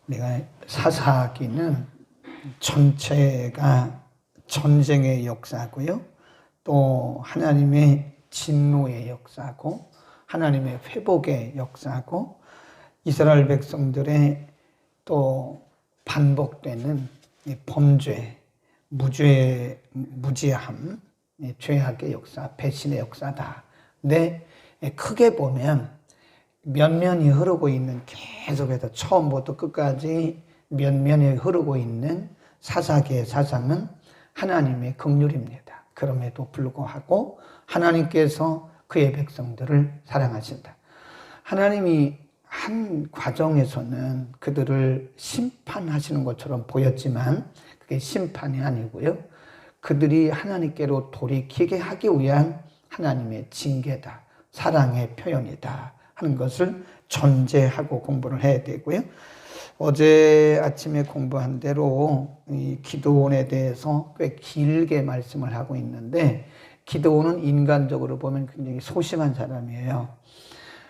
내가 사사기는 전체가 전쟁의 역사고요. 또 하나님의 진노의 역사고 하나님의 회복의 역사고 이스라엘 백성들의 또 반복되는 범죄, 무지함, 죄악의 역사, 배신의 역사다. 근데 크게 보면 면면이 흐르고 있는, 계속해서 처음부터 끝까지 면면이 흐르고 있는 사사기의 사상은 하나님의 긍휼입니다. 그럼에도 불구하고 하나님께서 그의 백성들을 사랑하신다. 하나님이 한 과정에서는 그들을 심판하시는 것처럼 보였지만 그게 심판이 아니고요. 그들이 하나님께로 돌이키게 하기 위한 하나님의 징계다. 사랑의 표현이다 하는 것을 전제하고 공부를 해야 되고요. 어제 아침에 공부한 대로 이 기드온에 대해서 꽤 길게 말씀을 하고 있는데, 기드온은 인간적으로 보면 굉장히 소심한 사람이에요.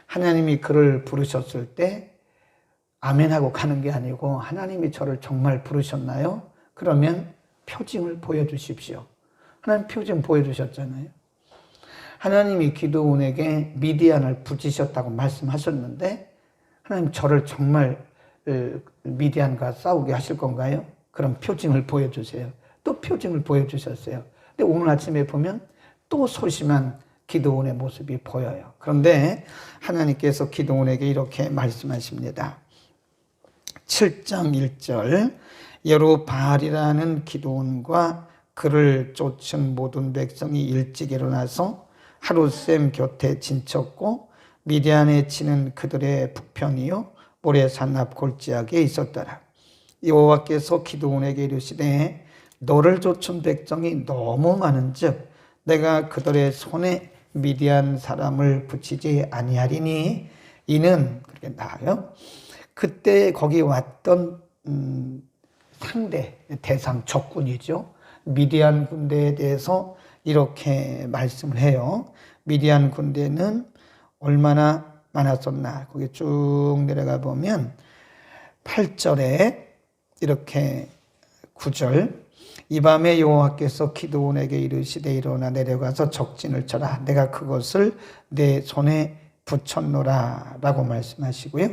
하나님이 그를 부르셨을 때 아멘하고 가는 게 아니고, 하나님이 저를 정말 부르셨나요? 그러면 표징을 보여주십시오. 하나님 표징 보여주셨잖아요. 하나님이 기드온에게 미디안을 붙이셨다고 말씀하셨는데, 하나님 저를 정말 미디안과 싸우게 하실 건가요? 그럼 표징을 보여주세요. 또 표징을 보여주셨어요. 근데 오늘 아침에 보면 또 소심한 기드온의 모습이 보여요. 그런데 하나님께서 기드온에게 이렇게 말씀하십니다. 7장 1절, 여루바알이라는 기드온과 그를 쫓은 모든 백성이 일찍 일어나서 하룻샘 곁에 진쳤고 미디안에 치는 그들의 북편이요 모레산 앞 골짜기에 있었더라. 여호와께서 기드온에게 이르시되 너를 쫓은 백성이 너무 많은즉 내가 그들의 손에 미디안 사람을 붙이지 아니하리니, 이는 그렇게 나아요. 그때 거기 왔던 상대, 대상, 적군이죠. 미디안 군대에 대해서 이렇게 말씀을 해요. 미디안 군대는 얼마나 많았었나. 거기 쭉 내려가 보면 8절에 이렇게 9절, 이 밤에 여호와께서 기드온에게 이르시되 일어나 내려가서 적진을 쳐라. 내가 그것을 내 손에 붙였노라 라고 말씀하시고요.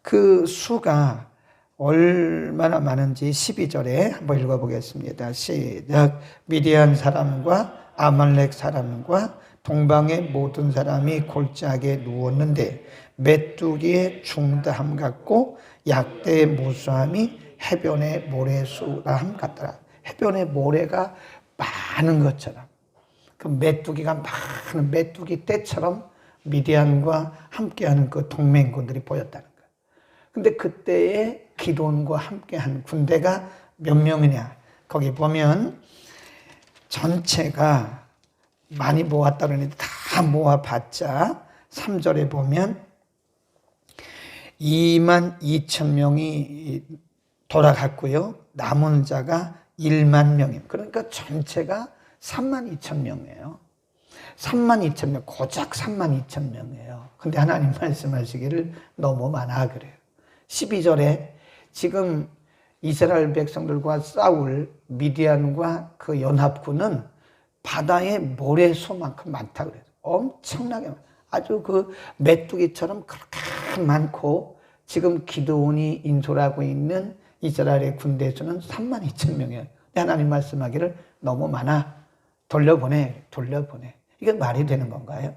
그 수가 얼마나 많은지 12절에 한번 읽어보겠습니다. 시작. 미디안 사람과 아말렉 사람과 동방의 모든 사람이 골짜기에 누웠는데 메뚜기의 중다함 같고 약대의 무수함이 해변의 모래수라함 같더라. 해변의 모래가 많은 것처럼, 그 메뚜기가 많은 메뚜기 떼처럼 미디안과 함께하는 그 동맹군들이 보였다는 거예요. 근데 그때의 기드온과 함께한 군대가 몇 명이냐? 거기 보면 전체가 많이 모았다 그러는데 다 모아봤자 3절에 보면 22,000명이 돌아갔고요. 남은 자가 10,000명입니다. 그러니까 전체가 32,000명이에요. 32,000명, 고작 32,000명이에요. 근데 하나님 말씀하시기를 너무 많아 그래요. 12절에 지금 이스라엘 백성들과 싸울 미디안과 그 연합군은 바다의 모래소만큼 많다 그래요. 엄청나게 많아요. 아주 그 메뚜기처럼 그렇게 많고, 지금 기드온이 인솔하고 있는 이스라엘의 군대 수는 32,000명이에요. 하나님 말씀하기를 너무 많아. 돌려보내. 이게 말이 되는 건가요?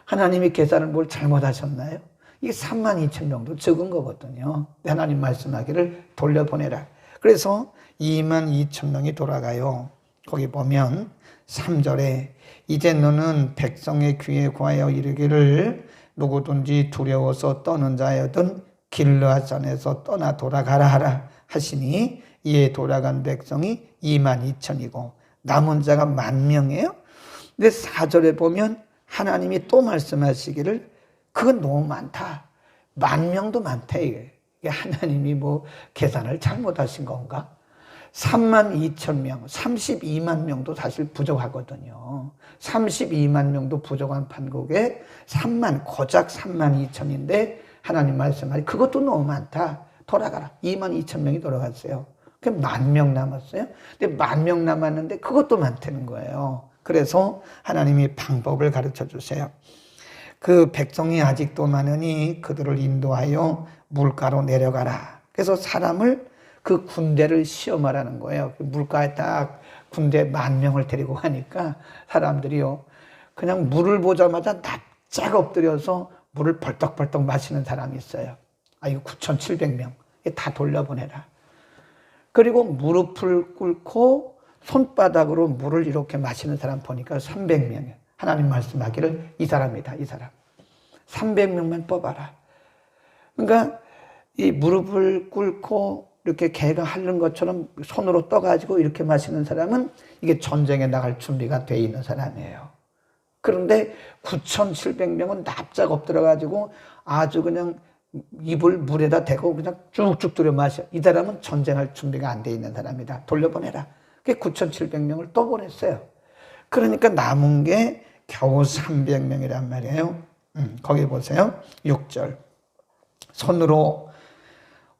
하나님이 계산을 뭘 잘못하셨나요? 이게 32,000명도 적은 거거든요. 하나님 말씀하기를 돌려보내라. 그래서 22,000명이 돌아가요. 거기 보면 3절에 이제 너는 백성의 귀에 구하여 이르기를 누구든지 두려워서 떠는 자여든 길르앗산에서 떠나 돌아가라 하라 하시니, 이에 돌아간 백성이 22,000이고 남은 자가 10,000명이에요. 근데 4절에 보면 하나님이 또 말씀하시기를 그건 너무 많다. 10,000명도 많다. 이게 하나님이 뭐 계산을 잘못하신 건가? 32,000명, 32만 명도 사실 부족하거든요. 32만 명도 부족한 판국에 고작 32,000인데 하나님 말씀하시 그것도 너무 많다. 돌아가라. 22,000명이 돌아갔어요. 그 10,000명 남았어요. 근데 10,000명 남았는데 그것도 많다는 거예요. 그래서 하나님이 방법을 가르쳐 주세요. 그 백성이 아직도 많으니 그들을 인도하여 물가로 내려가라. 그래서 사람을 그 군대를 시험하라는 거예요. 물가에 딱 군대 10,000명을 데리고 가니까 사람들이요, 그냥 물을 보자마자 납작 엎드려서 물을 벌떡벌떡 마시는 사람이 있어요. 이거 9,700명. 다 돌려보내라. 그리고 무릎을 꿇고 손바닥으로 물을 이렇게 마시는 사람 보니까 300명이에요. 하나님 말씀하기를 이 사람이다, 이 사람. 300명만 뽑아라. 그러니까 이 무릎을 꿇고 이렇게 개가 핥는 것처럼 손으로 떠가지고 이렇게 마시는 사람은 이게 전쟁에 나갈 준비가 돼 있는 사람이에요. 그런데 9,700명은 납작 엎드려가지고 아주 그냥 입을 물에다 대고 그냥 쭉쭉 들여 마셔. 이 사람은 전쟁할 준비가 안 돼 있는 사람이다. 돌려보내라. 그게 9,700명을 또 보냈어요. 그러니까 남은 게 겨우 300명이란 말이에요. 거기 보세요. 6절. 손으로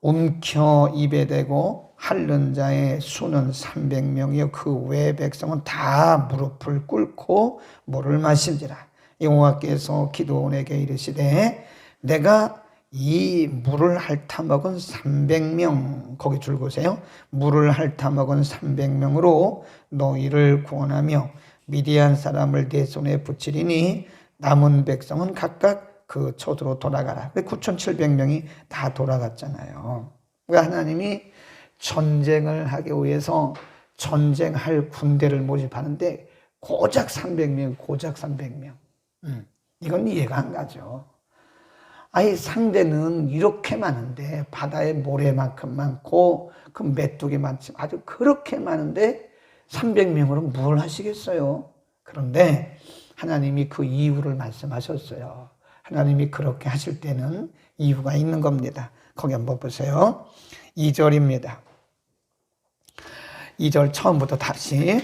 움켜 입에 대고 핥는 자의 수는 300명이요 그 외 백성은 다 무릎을 꿇고 물을 마신지라. 여호와께서 기드온에게 이르시되 내가 이 물을 핥아먹은 300명, 거기 줄 보세요. 물을 핥아먹은 300명으로 너희를 구원하며 미디안 사람을 내 손에 붙이리니 남은 백성은 각각 그 처소로 돌아가라. 9,700명이 다 돌아갔잖아요. 그러니까 하나님이 전쟁을 하기 위해서 전쟁할 군대를 모집하는데 고작 300명, 고작 300명. 이건 이해가 안 가죠. 상대는 이렇게 많은데, 바다에 모래만큼 많고 그 메뚜기 많지, 아주 그렇게 많은데 300명으로 뭘 하시겠어요? 그런데 하나님이 그 이유를 말씀하셨어요. 하나님이 그렇게 하실 때는 이유가 있는 겁니다. 거기 한번 보세요. 2절입니다. 2절 처음부터 다시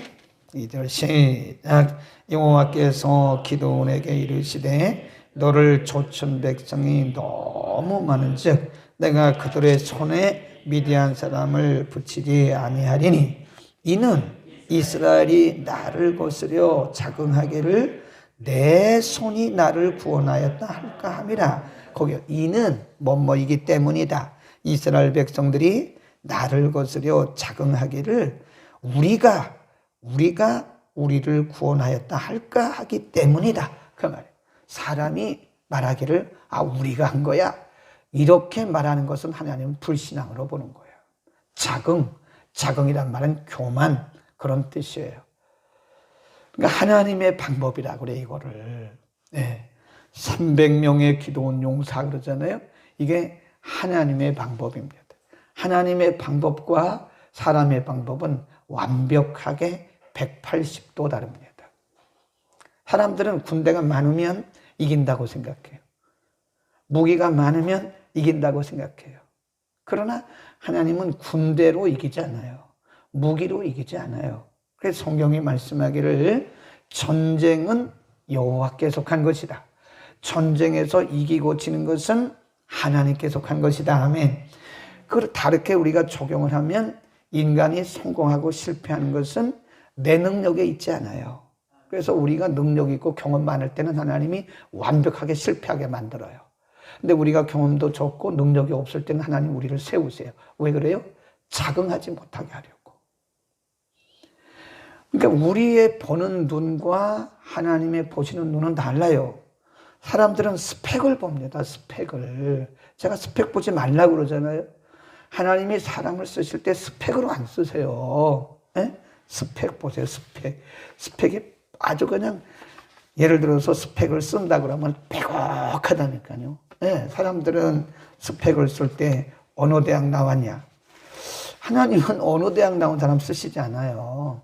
2절 시작. 여호와께서 기드온에게 이르시되 너를 좇은 백성이 너무 많은즉 내가 그들의 손에 미디안 사람을 붙이지 아니하리니 이는 이스라엘이 나를 거스려 자긍하기를 내 손이 나를 구원하였다 할까 함이라. 거기 이는 뭐뭐이기 때문이다. 이스라엘 백성들이 나를 거스려 자긍하기를 우리가 우리를 구원하였다 할까 하기 때문이다. 그 말이에요. 사람이 말하기를 우리가 한 거야. 이렇게 말하는 것은 하나님은 불신앙으로 보는 거예요. 자긍이란 말은 교만, 그런 뜻이에요. 그러니까 하나님의 방법이라고 그래, 이거를. 300명의 기도원 용사 그러잖아요. 이게 하나님의 방법입니다. 하나님의 방법과 사람의 방법은 완벽하게 180도 다릅니다. 사람들은 군대가 많으면 이긴다고 생각해요. 무기가 많으면 이긴다고 생각해요. 그러나 하나님은 군대로 이기지 않아요. 무기로 이기지 않아요. 그래서 성경이 말씀하기를 전쟁은 여호와께 속한 것이다. 전쟁에서 이기고 지는 것은 하나님께 속한 것이다. 아멘. 그걸 다르게 우리가 적용을 하면 인간이 성공하고 실패하는 것은 내 능력에 있지 않아요. 그래서 우리가 능력 있고 경험 많을 때는 하나님이 완벽하게 실패하게 만들어요. 근데 우리가 경험도 적고 능력이 없을 때는 하나님 우리를 세우세요. 왜 그래요? 자긍하지 못하게 하려고. 그러니까 우리의 보는 눈과 하나님의 보시는 눈은 달라요. 사람들은 스펙을 봅니다. 스펙을. 제가 스펙 보지 말라고 그러잖아요. 하나님이 사람을 쓰실 때 스펙으로 안 쓰세요. 스펙 보세요. 스펙이 아주 그냥 예를 들어서 스펙을 쓴다 그러면 빼곡하다니까요. 사람들은 스펙을 쓸 때 어느 대학 나왔냐. 하나님은 어느 대학 나온 사람 쓰시지 않아요.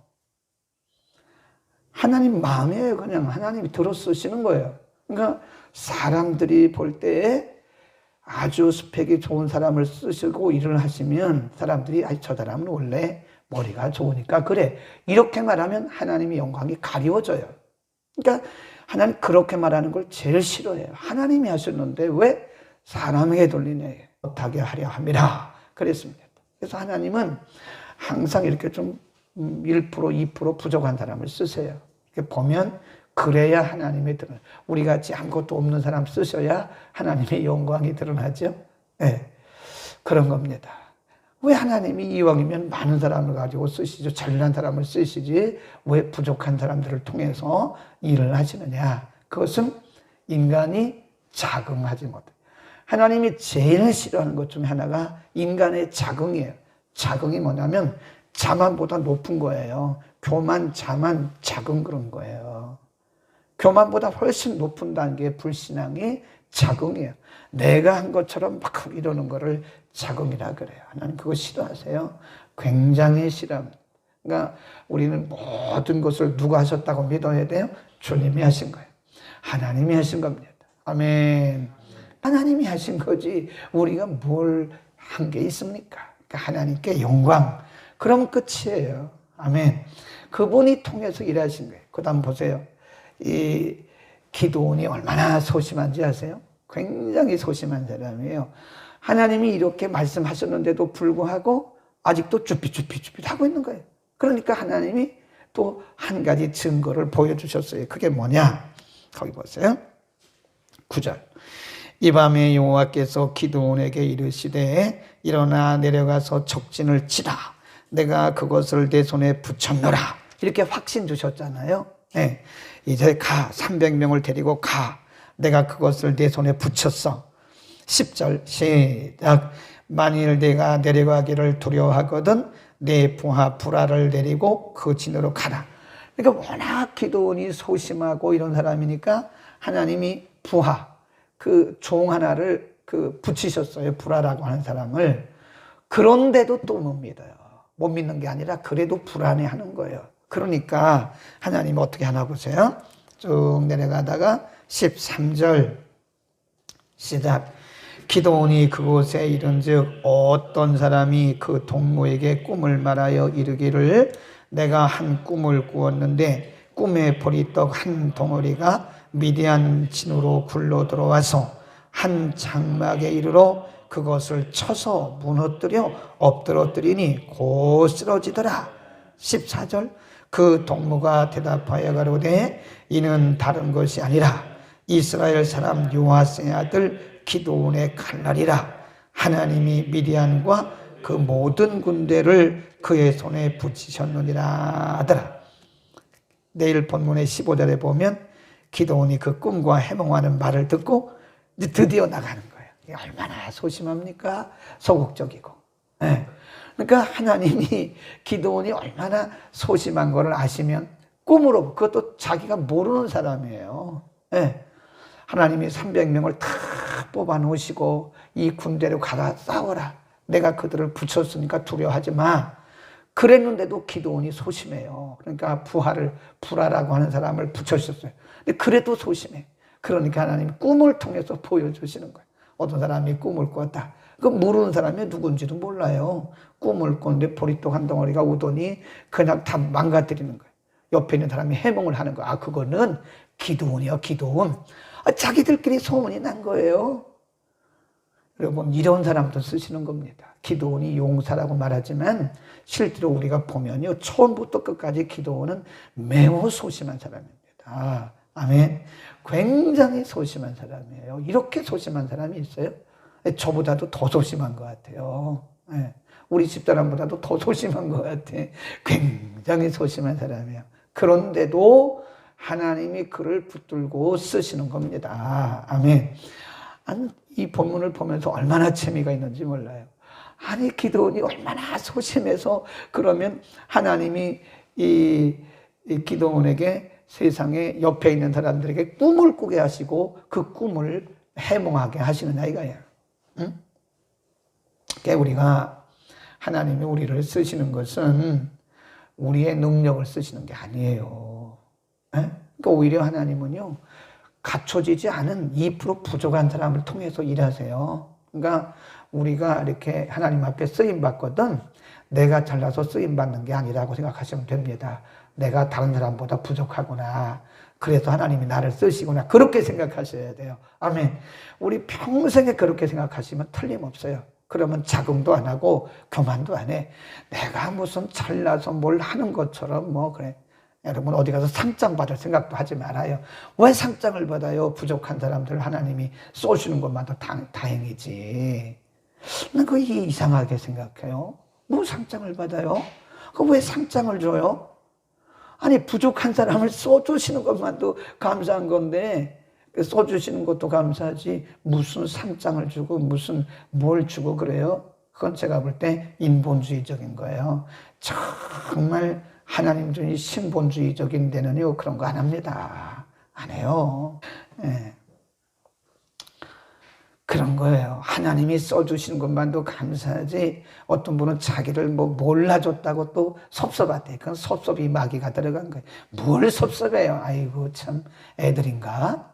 하나님 마음이에요. 그냥 하나님이 들어 쓰시는 거예요. 그러니까 사람들이 볼 때에 아주 스펙이 좋은 사람을 쓰시고 일을 하시면 사람들이 저 사람은 원래 머리가 좋으니까 그래. 이렇게 말하면 하나님의 영광이 가리워져요. 그러니까 하나님 그렇게 말하는 걸 제일 싫어해요. 하나님이 하셨는데 왜 사람에게 돌리냐. 못하게 하려 함이라. 그랬습니다. 그래서 하나님은 항상 이렇게 좀 1%, 2% 부족한 사람을 쓰세요. 이렇게 보면 그래야 하나님의 드러나. 우리 같이 아무것도 없는 사람 쓰셔야 하나님의 영광이 드러나죠. 네, 그런 겁니다. 왜 하나님이 이왕이면 많은 사람을 가지고 쓰시죠. 잘난 사람을 쓰시지 왜 부족한 사람들을 통해서 일을 하시느냐. 그것은 인간이 자긍하지 못해. 하나님이 제일 싫어하는 것 중에 하나가 인간의 자긍이에요. 자긍이 뭐냐면 자만보다 높은 거예요. 교만, 자만, 자긍 그런 거예요. 교만보다 훨씬 높은 단계의 불신앙이 자긍이에요. 내가 한 것처럼 막 이러는 거를 자긍이라 그래요. 하나님 그거 싫어하세요. 굉장히 싫어합니다. 그러니까 우리는 모든 것을 누가 하셨다고 믿어야 돼요? 주님이 하신 거예요. 하나님이 하신 겁니다. 아멘. 하나님이 하신 거지 우리가 뭘 한 게 있습니까? 그러니까 하나님께 영광. 그러면 끝이에요. 아멘. 그분이 통해서 일하신 거예요. 그 다음 보세요. 이 기도원이 얼마나 소심한지 아세요? 굉장히 소심한 사람이에요. 하나님이 이렇게 말씀하셨는데도 불구하고 아직도 쭈삣 하고 있는 거예요. 그러니까 하나님이 또 한 가지 증거를 보여주셨어요. 그게 뭐냐? 거기 보세요. 9절. 이 밤에 여호와께서 기드온에게 이르시되 일어나 내려가서 적진을 치라. 내가 그것을 내 손에 붙였노라. 이렇게 확신 주셨잖아요. 네. 이제 가. 300명을 데리고 가. 내가 그것을 내 손에 붙였어. 10절 시작. 만일 내가 내려가기를 두려워하거든 내 부하 부라를 내리고 그 진으로 가라. 그러니까 워낙 기드온이 소심하고 이런 사람이니까 하나님이 부하 그 종 하나를 붙이셨어요. 부라라고 하는 사람을. 그런데도 또 못 믿어요. 못 믿는 게 아니라 그래도 불안해하는 거예요. 그러니까 하나님 어떻게 하나 보세요. 쭉 내려가다가 13절 시작. 기드온이 그곳에 이른즉 어떤 사람이 그 동무에게 꿈을 말하여 이르기를 내가 한 꿈을 꾸었는데 꿈에 보리떡 한 덩어리가 미디안 진으로 굴러 들어와서 한 장막에 이르러 그것을 쳐서 무너뜨려 엎드러뜨리니 곧 쓰러지더라. 14절 그 동무가 대답하여 가로되 이는 다른 것이 아니라 이스라엘 사람 요아스의 아들 기드온의 칼날이라. 하나님이 미디안과 그 모든 군대를 그의 손에 붙이셨느니라 하더라. 내일 본문의 15절에 보면 기드온이 그 꿈과 해몽하는 말을 듣고 드디어 나가는 거예요. 얼마나 소심합니까? 소극적이고. 네. 그러니까 하나님이 기드온이 얼마나 소심한 것을 아시면 꿈으로, 그것도 자기가 모르는 사람이에요. 네. 하나님이 300명을 다 뽑아 놓으시고 이 군대로 가라 싸워라. 내가 그들을 붙였으니까 두려워하지 마. 그랬는데도 기드온이 소심해요. 그러니까 부라라고 하는 사람을 붙여주셨어요. 근데 그래도 소심해. 그러니까 하나님이 꿈을 통해서 보여주시는 거예요. 어떤 사람이 꿈을 꿨다. 그 모르는 사람이 누군지도 몰라요. 꿈을 꿨는데 보리떡 한 덩어리가 오더니 그냥 다 망가뜨리는 거예요. 옆에 있는 사람이 해몽을 하는 거예요. 아, 그거는 기드온이요, 기드온. 자기들끼리 소문이 난 거예요. 여러분, 이런 사람도 쓰시는 겁니다. 기드온이 용사라고 말하지만 실제로 우리가 보면요, 처음부터 끝까지 기드온은 매우 소심한 사람입니다. 아멘. 굉장히 소심한 사람이에요. 이렇게 소심한 사람이 있어요? 저보다도 더 소심한 것 같아요. 우리 집사람보다도 더 소심한 것 같아. 굉장히 소심한 사람이에요. 그런데도 하나님이 그를 붙들고 쓰시는 겁니다. 아멘. 이 본문을 보면서 얼마나 재미가 있는지 몰라요. 아니, 기드온이 얼마나 소심해서 그러면 하나님이 이 기드온에게 세상에 옆에 있는 사람들에게 꿈을 꾸게 하시고 그 꿈을 해몽하게 하시느냐 이거예요. 응? 그러니까 우리가 하나님이 우리를 쓰시는 것은 우리의 능력을 쓰시는 게 아니에요. 그러니까 오히려 하나님은요, 갖춰지지 않은 2% 부족한 사람을 통해서 일하세요. 그러니까 우리가 이렇게 하나님 앞에 쓰임 받거든 내가 잘나서 쓰임 받는 게 아니라고 생각하시면 됩니다. 내가 다른 사람보다 부족하구나. 그래서 하나님이 나를 쓰시구나. 그렇게 생각하셔야 돼요. 아멘. 우리 평생에 그렇게 생각하시면 틀림없어요. 그러면 자긍도 안 하고 교만도 안 해. 내가 무슨 잘나서 뭘 하는 것처럼 뭐 그래. 여러분 어디 가서 상장 받을 생각도 하지 말아요. 왜 상장을 받아요? 부족한 사람들 하나님이 쏘시는 것만도 다행이지. 난 그거 이상하게 생각해요. 뭐 상장을 받아요? 그 왜 상장을 줘요? 아니 부족한 사람을 쏘주시는 것만도 감사한 건데 쏘주시는 것도 감사하지 무슨 상장을 주고 무슨 뭘 주고 그래요? 그건 제가 볼 때 인본주의적인 거예요. 정말 하나님주의 신본주의적인 데는요 그런 거 안 합니다. 안 해요. 예. 그런 거예요. 하나님이 써주시는 것만도 감사하지 어떤 분은 자기를 뭐 몰라줬다고 또 섭섭하대. 그건 섭섭이 마귀가 들어간 거예요. 뭘 섭섭해요. 아이고 참 애들인가?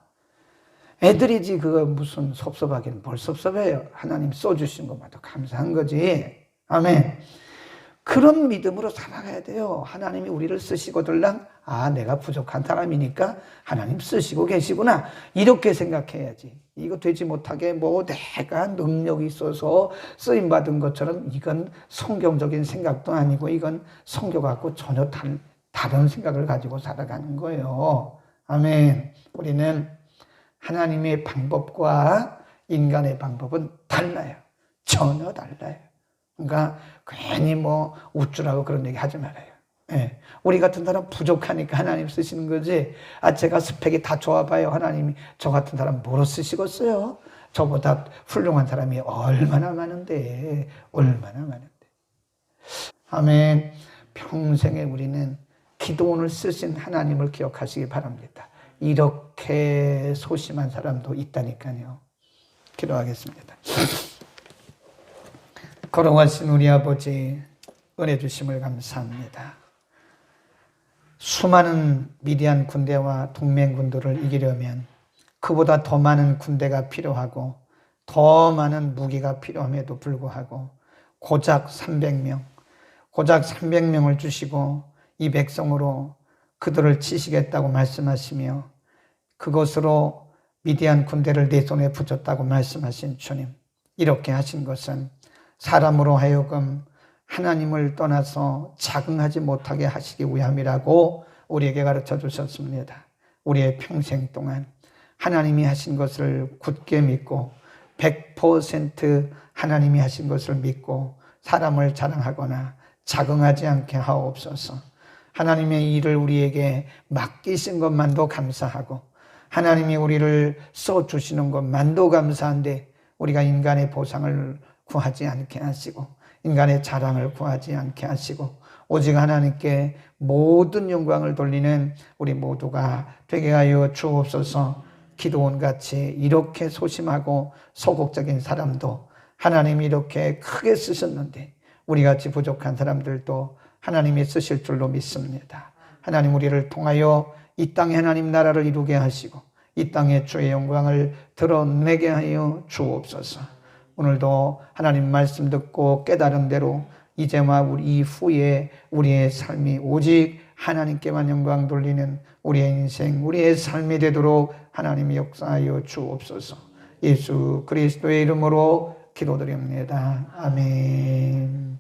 애들이지 그거 무슨 섭섭하긴 뭘 섭섭해요. 하나님 써주신 것만도 감사한 거지. 아멘. 그런 믿음으로 살아가야 돼요. 하나님이 우리를 쓰시거들랑 내가 부족한 사람이니까 하나님 쓰시고 계시구나 이렇게 생각해야지. 이거 되지 못하게 뭐 내가 능력이 있어서 쓰임받은 것처럼 이건 성경적인 생각도 아니고 이건 성경하고 전혀 다른 생각을 가지고 살아가는 거예요. 아멘. 우리는 하나님의 방법과 인간의 방법은 달라요. 전혀 달라요. 그러니까 괜히 뭐 우쭐하고 그런 얘기 하지 말아요. 예. 우리 같은 사람 부족하니까 하나님 쓰시는 거지. 제가 스펙이 다 좋아봐요. 하나님이 저 같은 사람 뭐로 쓰시겠어요? 저보다 훌륭한 사람이 얼마나 많은데. 아멘. 평생에 우리는 기도원을 쓰신 하나님을 기억하시기 바랍니다. 이렇게 소심한 사람도 있다니까요. 기도하겠습니다. 걸어가신 우리 아버지 은혜 주심을 감사합니다. 수많은 미디안 군대와 동맹군들을 이기려면 그보다 더 많은 군대가 필요하고 더 많은 무기가 필요함에도 불구하고 고작 300명을 주시고 이 백성으로 그들을 치시겠다고 말씀하시며 그것으로 미디안 군대를 내 손에 붙였다고 말씀하신 주님, 이렇게 하신 것은 사람으로 하여금 하나님을 떠나서 적응하지 못하게 하시기 위함이라고 우리에게 가르쳐 주셨습니다. 우리의 평생 동안 하나님이 하신 것을 굳게 믿고 100% 하나님이 하신 것을 믿고 사람을 자랑하거나 적응하지 않게 하옵소서. 하나님의 일을 우리에게 맡기신 것만도 감사하고 하나님이 우리를 써주시는 것만도 감사한데 우리가 인간의 보상을 구하지 않게 하시고 인간의 자랑을 구하지 않게 하시고 오직 하나님께 모든 영광을 돌리는 우리 모두가 되게 하여 주옵소서. 기도원같이 이렇게 소심하고 소극적인 사람도 하나님이 이렇게 크게 쓰셨는데 우리같이 부족한 사람들도 하나님이 쓰실 줄로 믿습니다. 하나님 우리를 통하여 이 땅에 하나님 나라를 이루게 하시고 이 땅에 주의 영광을 드러내게 하여 주옵소서. 오늘도 하나님 말씀 듣고 깨달은 대로 이제와 우리 이후에 우리의 삶이 오직 하나님께만 영광 돌리는 우리의 인생, 우리의 삶이 되도록 하나님이 역사하여 주옵소서. 예수 그리스도의 이름으로 기도드립니다. 아멘.